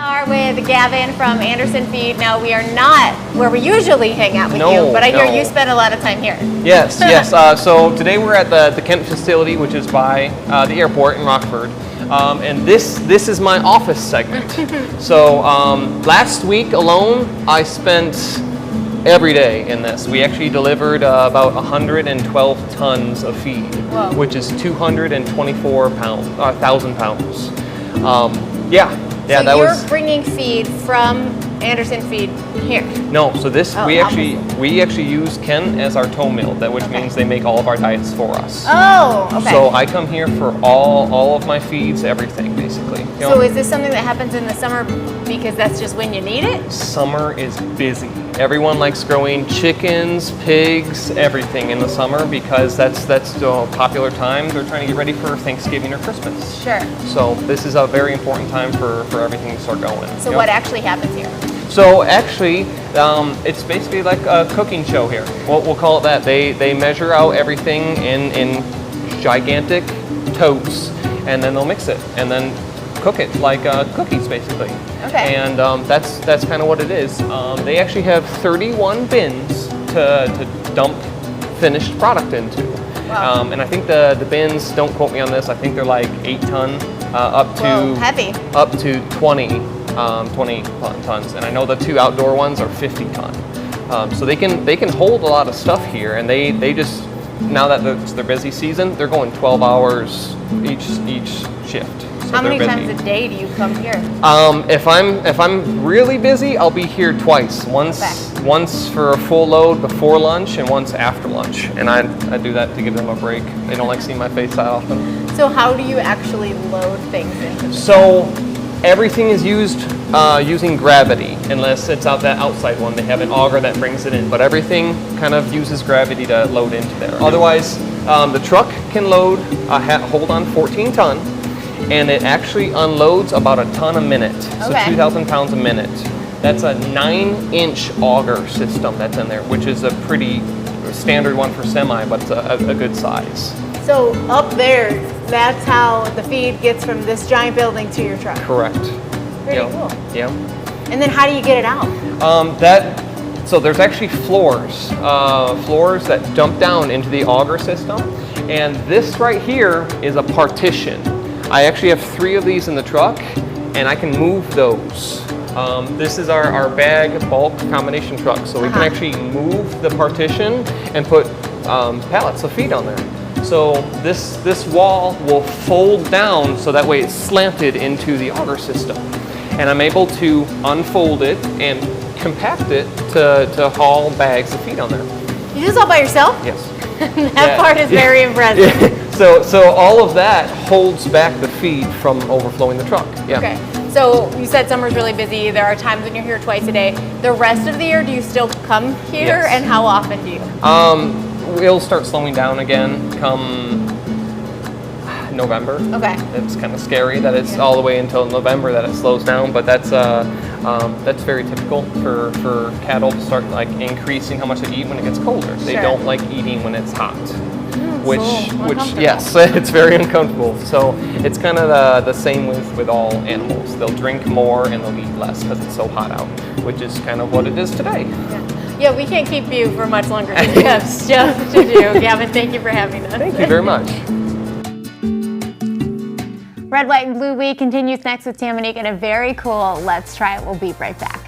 Are with Gavin from Anderson Feed. Now we are not where we usually hang out with you, but I hear you spend a lot of time here. Yes, yes. So today we're at the Kent facility, which is by the airport in Rockford. And this is my office segment. So last week alone, I spent every day in this. We actually delivered about 112 tons of feed, which is 224,000 pounds. Yeah, so you're bringing feed from Anderson Feed here? No, so this we actually use Kent as our tow mill, which means they make all of our diets for us. Oh, okay. So I come here for all of my feeds, everything basically. So is this something that happens in the summer because that's just when you need it? Summer is busy. Everyone likes growing chickens, pigs, everything in the summer because that's the popular time. They're trying to get ready for Thanksgiving or Christmas. Sure. So this is a very important time for everything to start going. So what actually happens here? So actually, it's basically like a cooking show here. We'll call it that. They measure out everything in gigantic totes, and then they'll mix it, and then cook it like cookies, basically. Okay. And that's kind of what it is. They actually have 31 bins to dump finished product into. Wow. And I think the bins, don't quote me on this, I think they're like 8 ton up to heavy. Up to 20 tons, and I know the 2 outdoor ones are 50 ton. So they can hold a lot of stuff here, and they just, now that it's their busy season, they're going 12 hours each shift. So how many times a day do you come here? If I'm really busy, I'll be here twice. Once for a full load before lunch, and once after lunch. And I do that to give them a break. They don't like seeing my face that often. So how do you actually load things into the truck? Everything is used using gravity, unless it's that outside one. They have an auger that brings it in, but everything kind of uses gravity to load into there. Otherwise, the truck can hold on 14 ton, and it actually unloads about a ton a minute, so 2,000 pounds a minute. That's a 9-inch auger system that's in there, which is a pretty standard one for semi, but it's a good size. So up there, that's how the feed gets from this giant building to your truck? Correct. Pretty cool. Yeah. And then how do you get it out? So there's actually floors that dump down into the auger system, and this right here is a partition. I actually have 3 of these in the truck, and I can move those. This is our bag bulk combination truck, so we can actually move the partition and put pallets of feed on there. So this wall will fold down so that way it's slanted into the auger system. And I'm able to unfold it and compact it to haul bags of feed on there. You do this all by yourself? Yes. That part is very impressive. Yeah. So all of that holds back the feed from overflowing the truck. Yeah. Okay. So you said summer's really busy. There are times when you're here twice a day. The rest of the year, do you still come here? Yes. And how often do you? We'll start slowing down again come November. Okay. It's kind of scary that it's all the way until November that it slows down, but that's very typical for cattle to start like increasing how much they eat when it gets colder. They don't like eating when it's hot. Which yes, it's very uncomfortable. So it's kind of the same with all animals. They'll drink more and they'll eat less because it's so hot out, which is kind of what it is today. Yeah, we can't keep you for much longer because we have stuff to do. Gavin, thank you for having us. Thank you very much. Red, White, and Blue Week continues next with Tamanique and a very cool Let's Try It. We'll be right back.